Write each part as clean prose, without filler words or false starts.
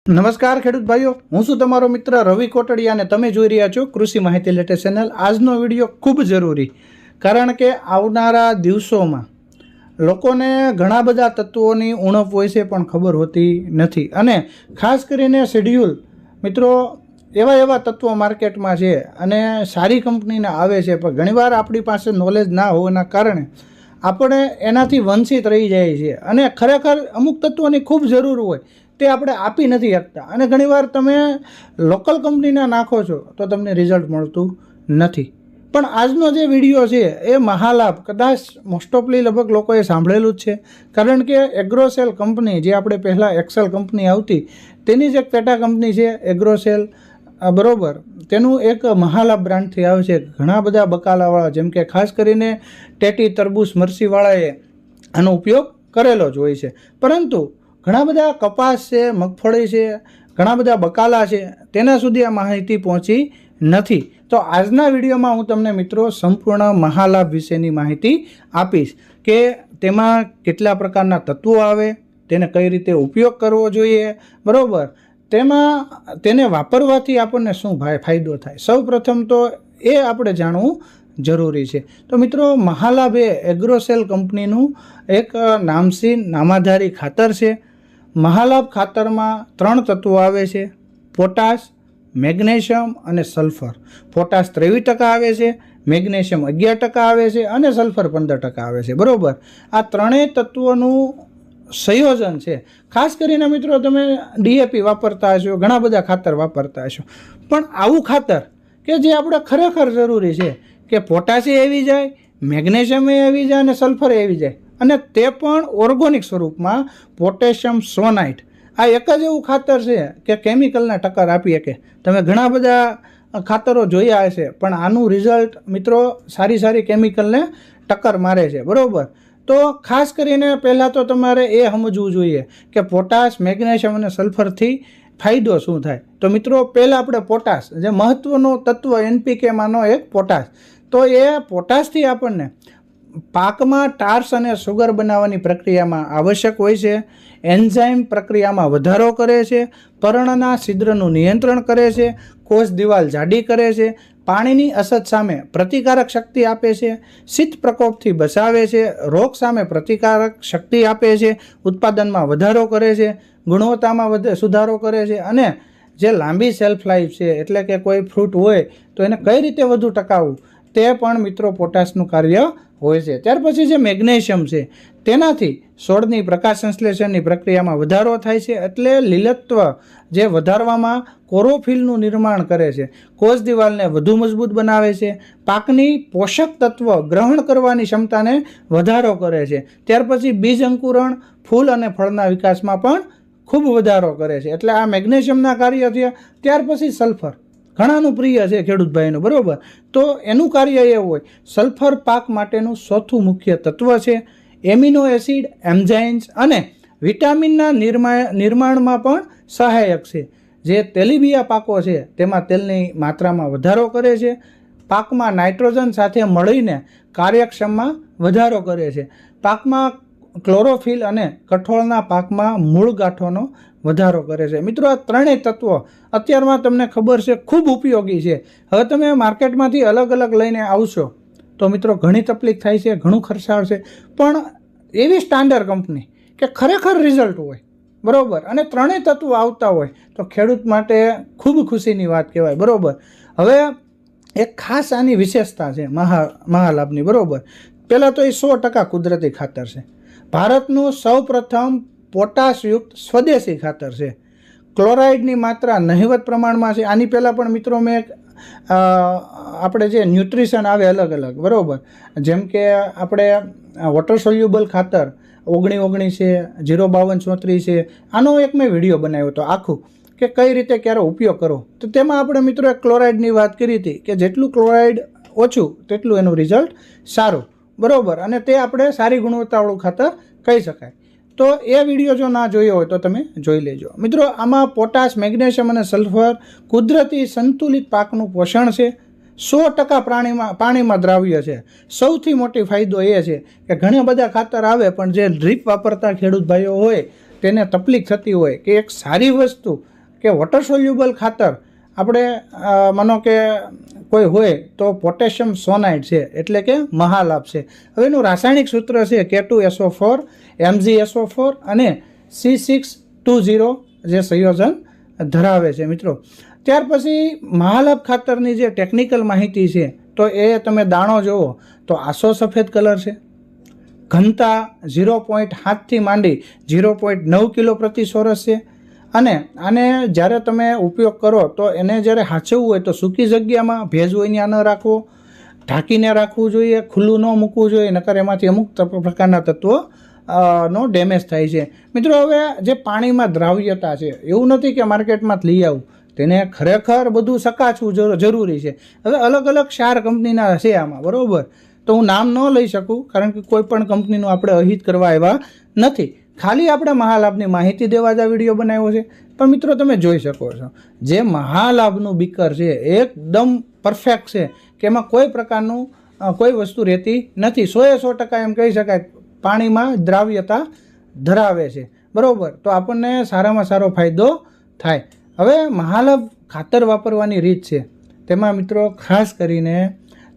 નમસ્કાર ખેડૂત ભાઈઓ, હું છું તમારો મિત્ર રવિ કોટડિયા અને તમે જોઈ રહ્યા છો કૃષિ માહિતી લેટેસ્ટ ચેનલ। આજનો વિડીયો ખૂબ જરૂરી, કારણ કે આવનારા દિવસોમાં લોકોને ઘણા બધા તત્વોની ઉણપ હોય છે પણ ખબર હોતી નથી, અને ખાસ કરીને શેડ્યુલ મિત્રો એવા તત્વો માર્કેટમાં છે અને સારી કંપનીના આવે છે, પણ ઘણીવાર આપણી પાસે નોલેજ ના હોવાના કારણે આપણે એનાથી વંચિત રહી જાય છે અને ખરેખર અમુક તત્વોની ખૂબ જરૂર હોય તે આપણે આપી નથી શકતા, અને ઘણીવાર તમે લોકલ કંપનીના નાખો છો તો તમને રિઝલ્ટ મળતું નથી। પણ આજનો જે વિડીયો છે એ મહાલાભ, કદાચ મોસ્ટ ઓફલી લગભગ લોકોએ સાંભળેલું જ છે, કારણ કે એગ્રોસેલ કંપની જે આપણે પહેલાં એક્સેલ કંપની આવતી તેની જ એક પેટા કંપની છે એગ્રોસેલ, બરાબર। તેનું એક મહાલાભ બ્રાન્ડથી આવે છે। ઘણા બધા બકાલાવાળા, જેમ કે ખાસ કરીને ટેટી, તરબૂચ, મરસીવાળાએ આનો ઉપયોગ કરેલો જ હોય છે, પરંતુ ઘણા બધા કપાસ છે, મગફળી છે, ઘણા બધા બકાલા છે, તેના સુધી આ માહિતી પહોંચી નથી। તો આજના વિડીયોમાં હું તમને મિત્રો સંપૂર્ણ મહાલાભ વિશેની માહિતી આપીશ કે તેમાં કેટલા પ્રકારના તત્વો આવે, તેને કઈ રીતે ઉપયોગ કરવો જોઈએ, બરાબર, તેમાં તેને વાપરવાથી આપણને શું ફાયદો થાય, સૌ પ્રથમ તો એ આપણે જાણવું જરૂરી છે। તો મિત્રો, મહાલાભ એ એગ્રોસેલ કંપનીનું એક નામચીન નામાધારી ખાતર છે। મહાલાભ ખાતરમાં 3 તત્વો આવે છે: પોટાશ, મેગ્નેશિયમ અને સલ્ફર। પોટાશ 23% આવે છે, મેગ્નેશિયમ 11% આવે છે અને સલ્ફર 15% આવે છે, બરાબર। આ ત્રણેય તત્વોનું સંયોજન છે। ખાસ કરીને મિત્રો તમે ડીએપી વાપરતા હશો, ઘણા બધા ખાતર વાપરતા હશો, પણ આવું ખાતર કે જે આપણે ખરેખર જરૂરી છે કે પોટાશી આવી જાય, મેગ્નેશિયમ આવી જાય અને સલ્ફર આવી જાય, અને તે પણ ઓર્ગોનિક સ્વરૂપમાં, પોટેશિયમ સોનાઇટ। આ એક જ એવું ખાતર છે કે કેમિકલને ટક્કર આપી શકે। તમે ઘણા બધા ખાતરો જોયા હશે, પણ આનું રિઝલ્ટ મિત્રો સારી કેમિકલને ટક્કર મારે છે, બરાબર। તો ખાસ કરીને પહેલાં તો તમારે એ સમજવું જોઈએ કે પોટાશ, મેગ્નેશિયમ અને સલ્ફરથી ફાયદો શું થાય। તો મિત્રો, પહેલાં આપણે પોટાશ, જે મહત્ત્વનું તત્વ એનપીકેમાંનો એક પોટાશ, તો એ પોટાશથી આપણને પાકમાં ટાર્સ અને સુગર બનાવવાની પ્રક્રિયામાં આવશ્યક હોય છે, એન્ઝાઇમ પ્રક્રિયામાં વધારો કરે છે, પર્ણના છિદ્રનું નિયંત્રણ કરે છે, કોષ દિવાલ જાડી કરે છે, પાણીની અછત સામે પ્રતિકારક શક્તિ આપે છે, શીત પ્રકોપથી બચાવે છે, રોગ સામે પ્રતિકારક શક્તિ આપે છે, ઉત્પાદનમાં વધારો કરે છે, ગુણવત્તામાં સુધારો કરે છે, અને જે લાંબી સેલ્ફ લાઈફ છે, એટલે કે કોઈ ફ્રૂટ હોય તો એને કઈ રીતે વધુ ટકાવવું, તે પણ મિત્રો પોટાશનું કાર્ય હોય છે। ત્યાર પછી જે મેગ્નેશિયમ છે, તેનાથી છોડની પ્રકાશ સંશ્લેષણની પ્રક્રિયામાં વધારો થાય છે, એટલે લીલત્વ જે વધારવામાં કોરોફિલનું નિર્માણ કરે છે, કોષ દિવાલને વધુ મજબૂત બનાવે છે, પાકની પોષક તત્વ ગ્રહણ કરવાની ક્ષમતાને વધારો કરે છે। ત્યાર પછી બીજ અંકુરણ, ફૂલ અને ફળના વિકાસમાં પણ ખૂબ વધારો કરે છે, એટલે આ મેગ્નેશિયમના કાર્ય થયા। ત્યાર પછી સલ્ફર ઘણાનું પ્રિય છે ખેડૂત ભાઈનું, બરાબર। તો એનું કાર્ય એ હોય, સલ્ફર પાક માટેનું ચોથું મુખ્ય તત્વ છે। એમિનો એસિડ, એન્ઝાઇમ્સ અને વિટામિનના નિર્માણમાં પણ સહાયક છે। જે તેલીબિયા પાકો છે તેમાં તેલની માત્રામાં વધારો કરે છે, પાકમાં નાઇટ્રોજન સાથે મળીને કાર્યક્ષમમાં વધારો કરે છે, પાકમાં ક્લોરોફિલ અને કઠોળના પાકમાં મૂળ ગાંઠોનો વધારો કરે છે। મિત્રો, આ ત્રણેય તત્વો અત્યારમાં તમને ખબર છે ખૂબ ઉપયોગી છે। હવે તમે માર્કેટમાંથી અલગ લઈને આવશો તો મિત્રો ઘણી તકલીફ થાય છે, ઘણું ખર્ચાળ છે, પણ એવી સ્ટાન્ડર્ડ કંપની કે ખરેખર રિઝલ્ટ હોય, બરાબર, અને ત્રણેય તત્વો આવતા હોય તો ખેડૂત માટે ખૂબ ખુશીની વાત કહેવાય, બરાબર। હવે એક ખાસ આની વિશેષતા છે મહાલાભની, બરાબર। પહેલાં તો એ 100% કુદરતી ખાતર છે, ભારતનું સૌપ્રથમ પોટાશયુક્ત સ્વદેશી ખાતર છે, ક્લોરાઇડની માત્રા નહિવત પ્રમાણમાં છે। આની પહેલાં પણ મિત્રો મેં આપણે જે ન્યુટ્રિશન આવે અલગ, બરાબર, જેમ કે આપણે વોટર સોલ્યુબલ ખાતર 19 છે, 05234 છે, આનો એક મેં વિડીયો બનાવ્યો હતો આખું કે કઈ રીતે ક્યારે ઉપયોગ કરો, તો તેમાં આપણે મિત્રો એક ક્લોરાઇડની વાત કરી હતી કે જેટલું ક્લોરાઇડ ઓછું તેટલું એનું રિઝલ્ટ સારું, બરાબર, અને તે આપણે સારી ગુણવત્તાવાળું ખાતર કહી શકાય। તો એ વિડીયો જો ના જોયો હોય તો તમે જોઈ લેજો। મિત્રો, આમાં પોટાશ, મેગ્નેશિયમ અને સલ્ફર કુદરતી સંતુલિત પાકનું પોષણ છે, 100% પાણીમાં દ્રાવ્ય છે। સૌથી મોટી ફાયદો એ છે કે ઘણા બધા ખાતર આવે, પણ જે ડ્રીપ વાપરતા ખેડૂત ભાઈઓ હોય તેને તકલીફ થતી હોય કે એક સારી વસ્તુ કે વોટર સોલ્યુબલ ખાતર આપણે માનો કે કોઈ હોય તો પોટેશિયમ સોનાઇટ છે એટલે કે મહાલાભ છે. હવે એનું રાસાયણિક સૂત્ર છે K2SO4 MgSO4 અને C620 જે સંયોજન ધરાવે છે મિત્રો. ત્યાર પછી મહાલાભ ખાતરની જે ટેકનિકલ માહિતી છે તો એ તમે દાણો જુઓ તો આસો સફેદ કલર છે, ઘનતા 0.7થી માંડી 0.9 કિલો પ્રતિ ચોરસ છે. અને આને જ્યારે તમે ઉપયોગ કરો તો એને જ્યારે હાચવવું હોય તો સૂકી જગ્યામાં ભેજ હોય ત્યાં ન રાખવો, ઢાંકીને રાખવું જોઈએ, ખુલ્લું ન મૂકવું જોઈએ, નકર એમાંથી અમુક પ્રકારના તત્વો નો ડેમેજ થાય છે. મિત્રો હવે જે પાણીમાં દ્રાવ્યતા છે એવું નથી કે માર્કેટમાં લઈ આવું, તેને ખરેખર બધું ચકાસવું જરૂરી છે. હવે અલગ અલગ 4 કંપનીના છે આમાં, બરાબર, તો હું નામ ન લઈ શકું કારણ કે કોઈ પણ કંપનીનું આપણે અહિત કરવા આવ્યા નથી. ખાલી આપણે મહાલાભની માહિતી દેવા જ આ વિડીયો બનાવ્યો છે. પણ મિત્રો તમે જોઈ શકો છો જે મહાલાભનું બીકર છે એકદમ પરફેક્ટ છે કે એમાં કોઈ પ્રકારનું કોઈ વસ્તુ રહેતી નથી. 100% એમ કહી શકાય પાણીમાં દ્રાવ્યતા ધરાવે છે, બરાબર. તો આપણને સારામાં સારો ફાયદો થાય. હવે મહાલાભ ખાતર વાપરવાની રીત છે તેમાં મિત્રો ખાસ કરીને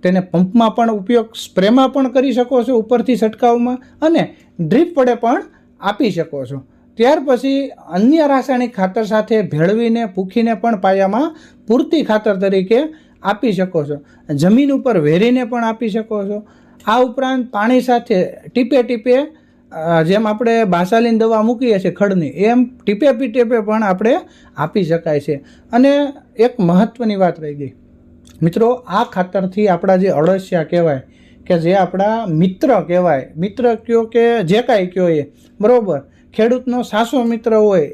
તેને પંપમાં પણ ઉપયોગ, સ્પ્રેમાં પણ કરી શકો છો ઉપરથી છંટકાવમાં, અને ડ્રીપ વડે પણ આપી શકો છો. ત્યાર પછી અન્ય રાસાયણિક ખાતર સાથે ભેળવીને પૂખીને પણ પાયામાં પૂરતી ખાતર તરીકે આપી શકો છો. જમીન ઉપર વેરીને પણ આપી શકો છો. આ ઉપરાંત પાણી સાથે ટીપે ટીપે, જેમ આપણે બાસાલીન દવા મૂકીએ છીએ ખડની, એમ ટીપે ટીપે પણ આપણે આપી શકાય છે. અને એક મહત્ત્વની વાત રહી ગઈ મિત્રો, આ ખાતરથી આપણા જે અળસિયા કહેવાય કે જે આપણા મિત્ર કહેવાય, મિત્ર કયો કે જે કાંઈ કયો એ, બરાબર, ખેડૂતનો સાસો મિત્ર હોય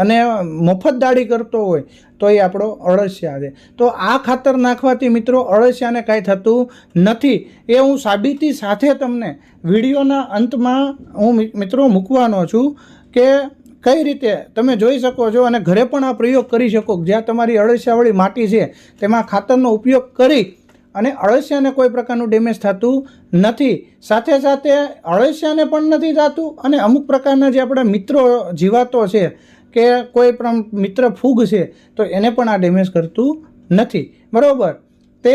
અને મફત દાડી કરતો હોય તો એ આપણો અળસિયા છે. તો આ ખાતર નાખવાથી મિત્રો અળસિયાને કાંઈ થતું નથી. એ હું સાબિતી સાથે તમને વિડીયોના અંતમાં હું મિત્રો મૂકવાનો છું કે કઈ રીતે તમે જોઈ શકો છો અને ઘરે પણ આ પ્રયોગ કરી શકો. જ્યાં તમારી અળસિયાવાળી માટી છે તેમાં ખાતરનો ઉપયોગ કરી અને અળસિયાને કોઈ પ્રકારનું ડેમેજ થતું નથી. સાથે સાથે અળસિયાને પણ નથી થતું અને અમુક પ્રકારના જે આપણા મિત્રો જીવાતો છે કે કોઈ પણ મિત્ર ફૂગ છે તો એને પણ આ ડેમેજ કરતું નથી, બરાબર. તે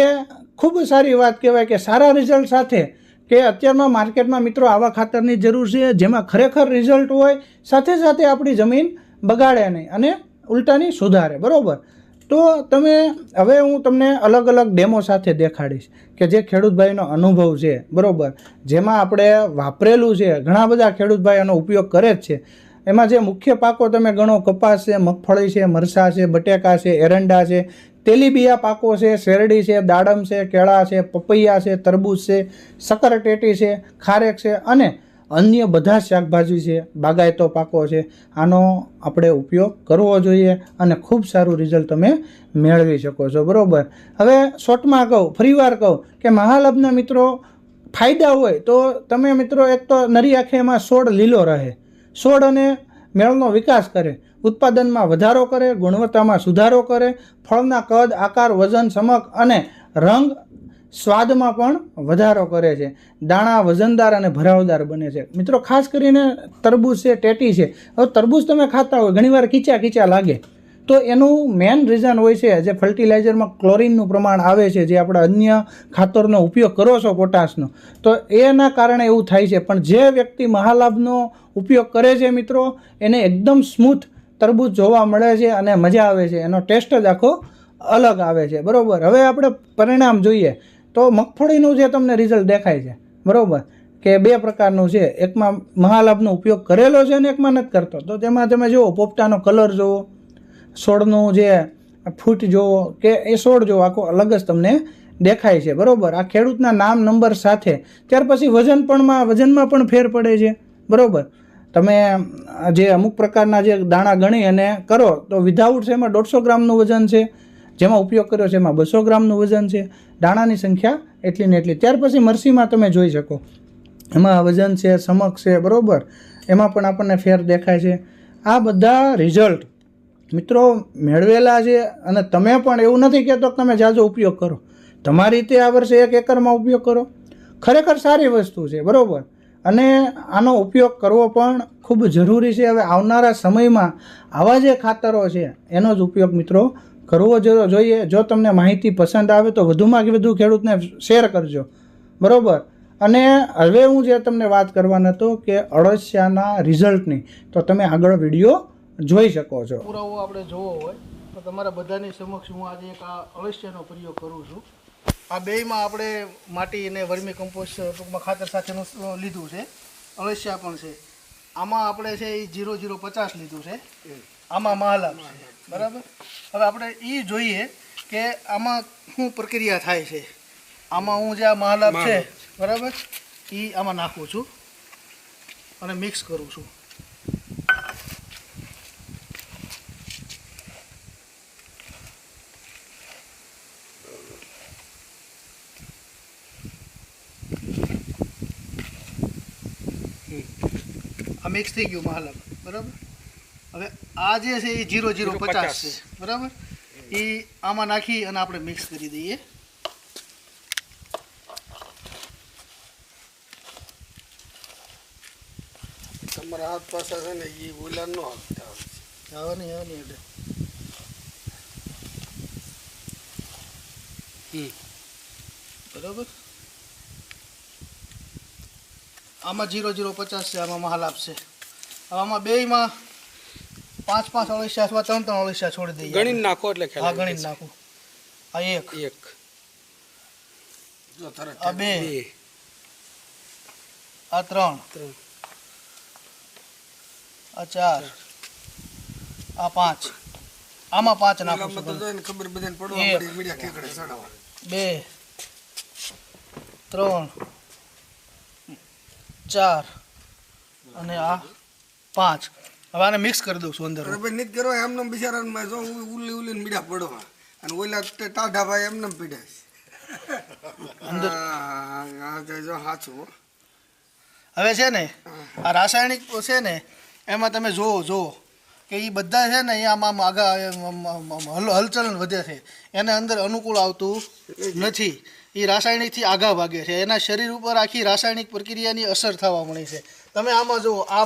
ખૂબ સારી વાત કહેવાય કે સારા રિઝલ્ટ સાથે કે અત્યારમાં માર્કેટમાં મિત્રો આવા ખાતરની જરૂર છે જેમાં ખરેખર રિઝલ્ટ હોય, સાથે સાથે આપણી જમીન બગાડે નહીં અને ઉલટાની સુધારે, બરાબર. તો તમે હવે હું તમને અલગ અલગ ડેમો સાથે દેખાડીશ કે જે ખેડૂતભાઈનો અનુભવ છે, બરાબર, જેમાં આપણે વાપરેલું છે. ઘણા બધા ખેડૂતભાઈ એનો ઉપયોગ કરે જ છે. એમાં જે મુખ્ય પાકો તમે ગણો, કપાસ છે, મગફળી છે, મરચાં છે, બટેકા છે, એરંડા છે, તેલીબિયા પાકો છે, શેરડી છે, દાડમ છે, કેળા છે, પપૈયા છે, તરબૂચ છે, શક્કરટેટી છે, ખારેક છે અને અન્ય બધા શાકભાજી છે, બાગાયતો પાકો છે. આનો આપણે ઉપયોગ કરવો જોઈએ અને ખૂબ સારું રિઝલ્ટ તમે મેળવી શકો છો, બરાબર. હવે શોર્ટમાં કહું, ફરીવાર કહું કે મહાલાભના મિત્રો ફાયદા હોય તો તમે મિત્રો એક તો નરી આંખે એમાં છોડ લીલો રહે, છોડ અને મેળનો વિકાસ કરે, ઉત્પાદનમાં વધારો કરે, ગુણવત્તામાં સુધારો કરે, ફળના કદ, આકાર, વજન, ચમક અને રંગ, સ્વાદમાં પણ વધારો કરે છે. દાણા વજનદાર અને ભરાવદાર બને છે. મિત્રો ખાસ કરીને તરબૂચ છે, ટેટી છે. હવે તરબૂચ તમે ખાતા હોય ઘણીવાર ખીચા લાગે તો એનું મેઇન રીઝન હોય છે જે ફર્ટિલાઇઝરમાં ક્લોરિનનું પ્રમાણ આવે છે, જે આપણે અન્ય ખાતરનો ઉપયોગ કરો છો પોટાશનો, તો એના કારણે એવું થાય છે. પણ જે વ્યક્તિ મહાલાભનો ઉપયોગ કરે છે મિત્રો, એને એકદમ સ્મૂથ તરબૂચ જોવા મળે છે અને મજા આવે છે. એનો ટેસ્ટ જ આખો અલગ આવે છે, બરાબર. હવે આપણે પરિણામ જોઈએ તો મગફળીનું જે તમને રિઝલ્ટ દેખાય છે, બરાબર, કે 2 પ્રકારનું છે. એકમાં મહાલાભનો ઉપયોગ કરેલો છે અને એકમાં નથી કરતો. તો તેમાં તમે જુઓ, પોપટાનો કલર જુઓ, છોડનું જે ફૂટ જુઓ કે એ છોડ જુઓ, આખો અલગ જ તમને દેખાય છે, બરાબર. આ ખેડૂતના નામ, નંબર સાથે. ત્યાર પછી વજનમાં પણ ફેર પડે છે, બરાબર. તમે જે અમુક પ્રકારના જે દાણા ગણી અને કરો તો વિધાઉટ છે એમાં 150 ગ્રામનું વજન છે, જેમાં ઉપયોગ કર્યો છે એમાં 200 ગ્રામનું વજન છે. દાણાની સંખ્યા એટલી ને એટલી. ત્યાર પછી મરસીમાં તમે જોઈ શકો, એમાં વજન છે, ચમક છે, બરાબર, એમાં પણ આપણને ફેર દેખાય છે. આ બધા રિઝલ્ટ મિત્રો મેળવેલા છે અને તમે પણ એવું નથી કહેતો કે તમે જાજો ઉપયોગ કરો. તમારી રીતે આ વર્ષે 1 એકરમાં ઉપયોગ કરો, ખરેખર સારી વસ્તુ છે, બરાબર. અને આનો ઉપયોગ કરવો પણ ખૂબ જરૂરી છે. હવે આવનારા સમયમાં આવા જે ખાતરો છે એનો જ ઉપયોગ મિત્રો કરવો જોઈએ. જો તમને માહિતી પસંદ આવે તો વધુમાં વધુ ખેડૂતને શેર કરજો, બરાબર. અને હવે હું જે તમને વાત કરવાનો હતો કે અળસિયાના રિઝલ્ટની, તો તમે આગળ વિડીયો જોઈ શકો છો. પુરાવો આપણે જોવો હોય તો તમારા બધાની સમક્ષ હું આજે એક આ અળસિયાનો પ્રયોગ કરું છું. આ બેયમાં આપણે માટી અને વર્મી કમ્પોસ્ટ ટૂંકમાં ખાતર સાથેનું લીધું છે. અળસિયા પણ છે. આમાં આપણે છે એ 0050 લીધું છે. આમાં મહાલાભ છે, બરાબર. હવે આપણે એ જોઈએ કે આમાં શું પ્રક્રિયા થાય છે. આમાં હું જે આ મહાલાભ છે, બરાબર, એ આમાં નાખું છું અને મિક્સ કરું છું. આ મિક્સ થઈ ગયું મહાલાભ, બરાબર. હવે આ જે છે એ 0050 છે, બરાબર. એ આમાં નાખી અને આપણે મિક્સ કરી દઈએ. તમારા હાથ પાસે છે ને એ ઓલા નો હાલતા આવવાની એટલે બરાબર. આમાં 0050 છે, આમાં મહાલાભ છે. હવે આમાં બેયમાં 5 અળસિયા અથવા 3 અળસિયા છોડી દઈએ. ગણીને નાખો એટલે ખ્યાલ હા, ગણીને નાખું. આ એક, આ બે, આ 3, આ 4, આ 5. આમાં 5 નાખું છું. ખબર બધાને પડવા મળી મીડિયા ઠેકડે ચડાવવા. 2, 3, 4 અને આ 5. હવે આને મિક્સ કરી દઉં છું અંદર. બરાબર નીત કરો એમને બિચારા જો ઉલી ઉલીને મીડિયા પડવા અને ઓલા ટાઢા ભાઈ એમને પીડાય અંદર. જો સાચું. હવે છે ને આ રાસાયણિક છે ને એમાં તમે જોવો કે એ બધા છે ને આમાં આગા હલચલ વધે છે, એને અંદર અનુકૂળ આવતું નથી. એ રાસાયણિકથી આગા ભાગે છે. એના શરીર ઉપર આખી રાસાયણિક પ્રક્રિયાની અસર થવા મળી છે. તમે આમાં જુઓ, આ